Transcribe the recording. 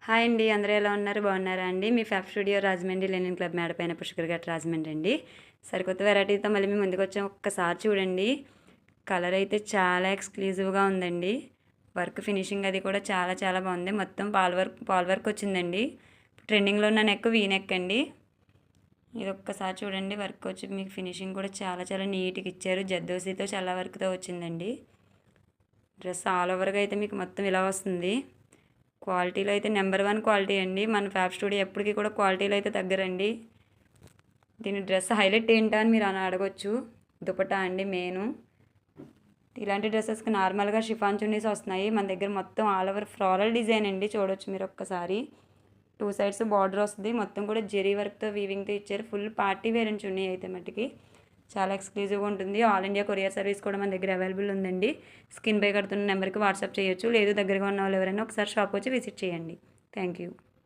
Hi అండి. అందరూ ఎలా ఉన్నారు? బాగున్నారా అండి? మీ fab studio Rajahmundry Lenin club మేడపైన పుష్కర్ ఘాట్ రాజమండ్రి అండి. సరికొత్త వెరైటీతో మళ్ళీ మీ ముందుకొచ్చాం. ఒక్కసారి చూడండి. కలర్ అయితే చాలా ఎక్స్క్లూజివ్‌గా ఉందండి. వర్క్ ఫినిషింగ్ అది కూడా చాలా చాలా బాగుంది. మొత్తం పాల్ వర్క్ వచ్చిందండి. ట్రెండింగ్‌లో ఉన్న నెక్ వీ నెక్ అండి. ఇది ఒక్కసారి చూడండి. వర్క్ వచ్చి మీకు ఫినిషింగ్ కూడా చాలా చాలా నీట్‌గా ఇచ్చారు. జర్దోసీతో చాలా వర్క్‌తో వచ్చిందండి. డ్రెస్ ఆల్ ఓవర్‌గా అయితే మీకు మొత్తం ఇలా వస్తుంది. క్వాలిటీలో అయితే నెంబర్ 1 క్వాలిటీ అండి. మన ఫ్యాబ్ స్టూడియో ఎప్పటికీ కూడా క్వాలిటీలో అయితే తగ్గరండి. దీని డ్రెస్ హైలైట్ ఏంటా అని మీరు అని అడగొచ్చు. దుపట్టా అండి మెయిను. ఇలాంటి డ్రెస్సెస్కి నార్మల్గా షిఫాన్ చున్నీస్ వస్తున్నాయి. మన దగ్గర మొత్తం ఆల్ ఓవర్ ఫ్లోరల్ డిజైన్ అండి. చూడొచ్చు మీరు ఒక్కసారి. 2 సైడ్స్ బార్డర్ వస్తుంది. మొత్తం కూడా జెరీ వర్క్తో వీవింగ్తో ఇచ్చారు. ఫుల్ పార్టీ వేర్ అని చున్నీ అయితే మట్టుకి చాలా ఎక్స్క్లూజివ్గా ఉంటుంది. ఆల్ ఇండియా కొరియర్ సర్వీస్ కూడా మన దగ్గర అవైలబుల్ ఉందండి. స్క్రీన్ పై కడుతున్న నెంబర్కి వాట్సాప్ చేయొచ్చు. లేదు దగ్గరగా ఉన్న వాళ్ళు ఎవరైనా ఒకసారి షాప్ వచ్చి విజిట్ చేయండి. Thank you.